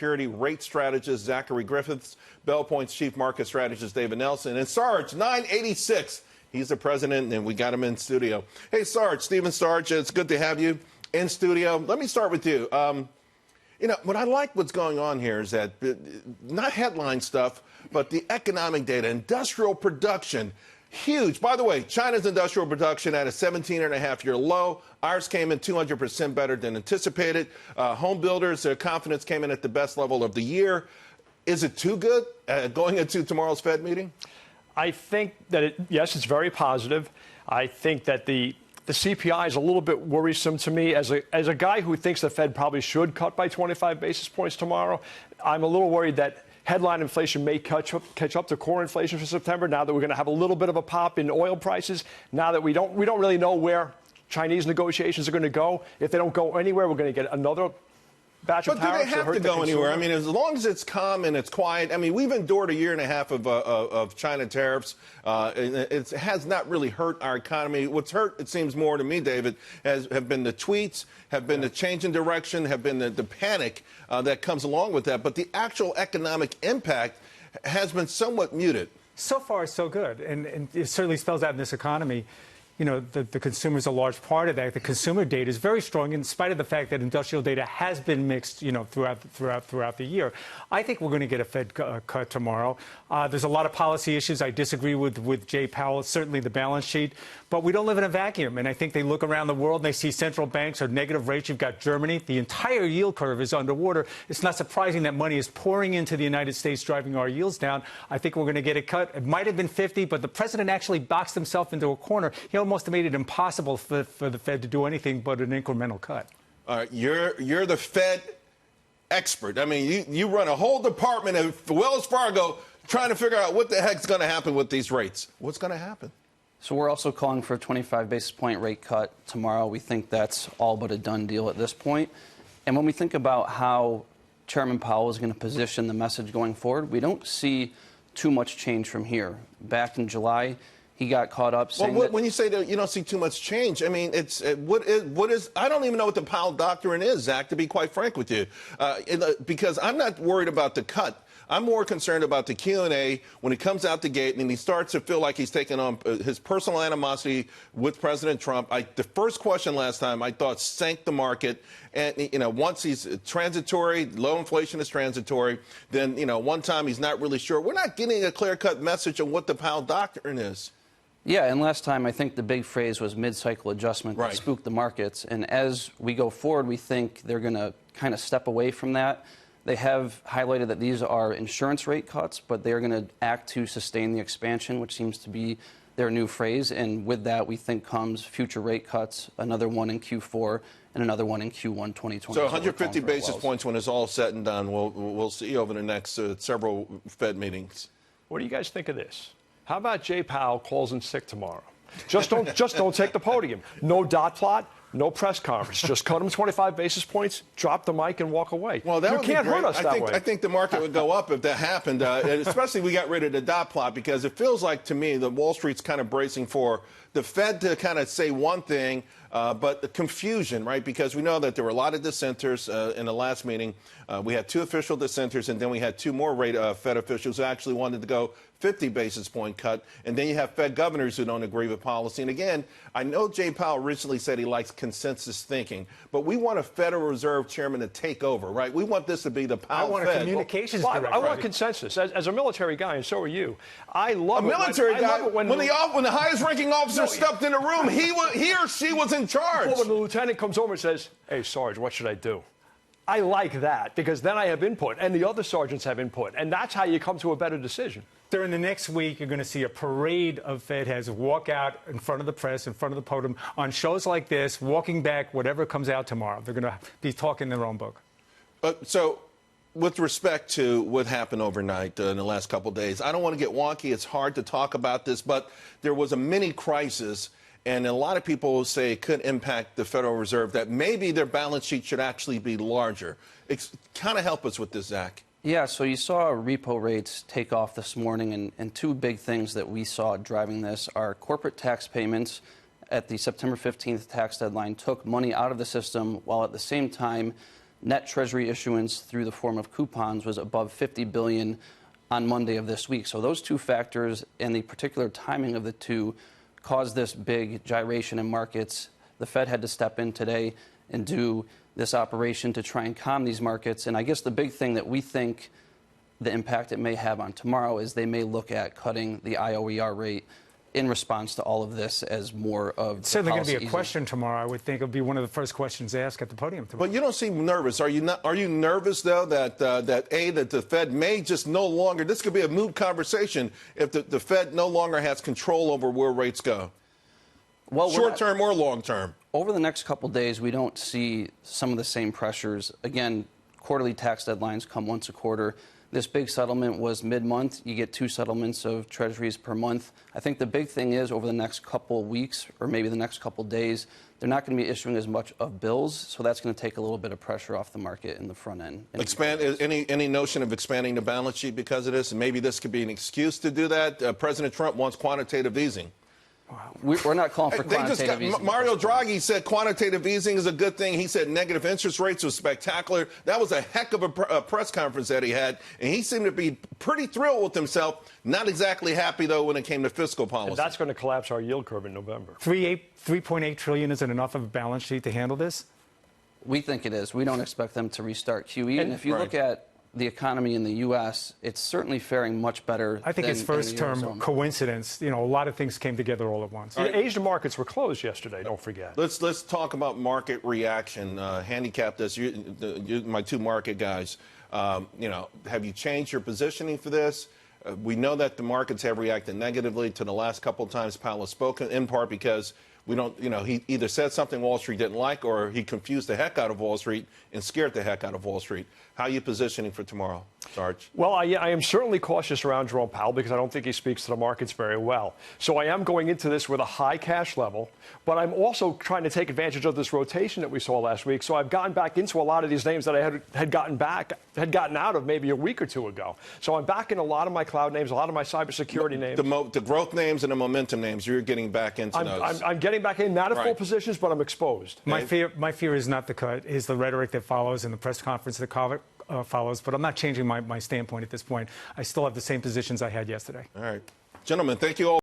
security rate strategist Zachary Griffiths, Belpointe's chief market strategist David Nelson, and Sarge986. He's the president, and we got him in studio. Hey, Sarge, Stephen Sarge, it's good to have you in studio. Let me start with you. You know, what I like what's going on here is that not headline stuff, but the economic data, industrial production, huge. By the way, China's industrial production at a 17.5-year low. Ours came in 200% better than anticipated. Home builders, their confidence came in at the best level of the year. Is it too good going into tomorrow's Fed meeting? I think that, yes, it's very positive. I think that the CPI is a little bit worrisome to me. As a guy who thinks the Fed probably should cut by 25 basis points tomorrow, I'm a little worried that headline inflation may catch up to core inflation for September, now that we're going to have a little bit of a pop in oil prices, now that we don't really know where Chinese negotiations are going to go. If they don't go anywhere, we're going to get another batch of tariffs. But do they have to go anywhere? I mean, as long as it's calm and it's quiet. I mean, we've endured a year and a half of China tariffs. It has not really hurt our economy. What's hurt, it seems more to me, David, have been the tweets, have been the change in direction, have been the panic that comes along with that. But the actual economic impact has been somewhat muted. So far, so good. And it certainly spells out in this economy. You know, the consumer is a large part of that. The consumer data is very strong, in spite of the fact that industrial data has been mixed, you know, throughout the year. I think we're going to get a Fed cut tomorrow. There's a lot of policy issues. I disagree with Jay Powell, certainly the balance sheet. But we don't live in a vacuum. And I think they look around the world and they see central banks are negative rates. You've got Germany. The entire yield curve is underwater. It's not surprising that money is pouring into the United States, driving our yields down. I think we're going to get a cut. It might have been 50, but the president actually boxed himself into a corner. He almost made it impossible for the Fed to do anything but an incremental cut. All right, you're the Fed expert. I mean, you run a whole department of Wells Fargo trying to figure out what the heck's going to happen with these rates. What's going to happen? So we're also calling for a 25 basis point rate cut tomorrow. We think that's all but a done deal at this point. And when we think about how Chairman Powell is going to position the message going forward, we don't see too much change from here. Back in July, he got caught up saying when you say that you don't see too much change, I mean, what is I don't even know what the Powell doctrine is, Zach, to be quite frank with you, because I'm not worried about the cut. I'm more concerned about the Q&A when he comes out the gate and he starts to feel like he's taking on his personal animosity with President Trump. The first question last time I thought sank the market. And, you know, once he's transitory, low inflation is transitory, then, you know, one time he's not really sure. We're not getting a clear-cut message on what the Powell doctrine is. Yeah, and last time I think the big phrase was mid-cycle adjustment that spooked the markets. And as we go forward, we think they're going to kind of step away from that. They have highlighted that these are insurance rate cuts, but they're going to act to sustain the expansion, which seems to be their new phrase. And with that, we think comes future rate cuts, another one in Q4 and another one in Q1 2020. So 150 basis points when it's all said and done. We'll see over the next several Fed meetings. What do you guys think of this? How about Jay Powell calls in sick tomorrow? Just don't take the podium. No dot plot. No press conference. Just cut him 25 basis points, drop the mic, and walk away. Well, that you would can't be great. hurt us that way. I think the market would go up if that happened. And especially we got rid of the dot plot, because it feels like to me that Wall Street's kind of bracing for the Fed to kind of say one thing, but the confusion, right? Because we know that there were a lot of dissenters in the last meeting. We had 2 official dissenters, and then we had 2 more Fed officials who actually wanted to go 50 basis point cut. And then you have Fed governors who don't agree with policy. And again, I know Jay Powell recently said he likes consensus thinking, but we want a Federal Reserve chairman to take over, right? We want this to be the Powell I want Fed. a communications director. I want consensus. As a military guy, and so are you, I love a military guy. When the highest ranking officer stepped in the room, he or she was in charge. Well, when the lieutenant comes over and says, "Hey, Sarge, what should I do?" I like that, because then I have input, and the other sergeants have input, and that's how you come to a better decision. During the next week, you're going to see a parade of Fed heads walk out in front of the press, in front of the podium, on shows like this, walking back whatever comes out tomorrow. They're going to be talking their own book. So, with respect to what happened overnight in the last couple of days, I don't want to get wonky. It's hard to talk about this, but there was a mini crisis, and a lot of people say it could impact the Federal Reserve, that maybe their balance sheet should actually be larger. Kind of help us with this, Zach. Yeah, so you saw repo rates take off this morning, and 2 big things that we saw driving this are corporate tax payments at the September 15th tax deadline took money out of the system, while at the same time net Treasury issuance through the form of coupons was above $50 billion on Monday of this week. So those two factors and the particular timing of the two caused this big gyration in markets. The Fed had to step in today and do this operation to try and calm these markets. And I guess the big thing that we think the impact it may have on tomorrow is they may look at cutting the IOER rate in response to all of this as more of it's certainly going to be a question tomorrow. I would think it'll be one of the first questions asked at the podium tomorrow. But you don't seem nervous. Are you not? Are you nervous though that that the Fed may just no longer? This could be a moot conversation if the Fed no longer has control over where rates go. Well, short term or long term. Over the next couple days, we don't see some of the same pressures. Again, quarterly tax deadlines come once a quarter. This big settlement was mid-month. You get 2 settlements of treasuries per month. I think the big thing is over the next couple weeks or maybe the next couple days, they're not going to be issuing as much of bills, so that's going to take a little bit of pressure off the market in the front end. Any notion of expanding the balance sheet because of this? And maybe this could be an excuse to do that. President Trump wants quantitative easing. We're not calling for quantitative easing. Mario Draghi said quantitative easing is a good thing. He said negative interest rates was spectacular. That was a heck of a press conference that he had, and he seemed to be pretty thrilled with himself. Not exactly happy, though, when it came to fiscal policy. And that's going to collapse our yield curve in November. $3.8 trillion isn't enough of a balance sheet to handle this? We think it is. We don't expect them to restart QE. And if you look at the economy in the U.S., it's certainly faring much better. I think it's first-term coincidence. You know, a lot of things came together all at once. The Asian markets were closed yesterday. Don't forget. Let's talk about market reaction. Handicap this. You, my two market guys. You know, have you changed your positioning for this? We know that the markets have reacted negatively to the last couple of times Powell has spoken, in part because we don't, you know, he either said something Wall Street didn't like or he confused the heck out of Wall Street and scared the heck out of Wall Street. How are you positioning for tomorrow, Sarge? Well, I am certainly cautious around Jerome Powell because I don't think he speaks to the markets very well. So I am going into this with a high cash level, but I'm also trying to take advantage of this rotation that we saw last week. So I've gotten back into a lot of these names that I had gotten out of maybe a week or two ago. So I'm back in a lot of my cloud names, a lot of my cybersecurity names. The growth names and the momentum names, you're getting back into those. I'm getting back in, not at full positions, but I'm exposed. My fear is not the cut, is the rhetoric that follows and the press conference that follows. But I'm not changing my standpoint at this point. I still have the same positions I had yesterday. All right. Gentlemen, thank you all.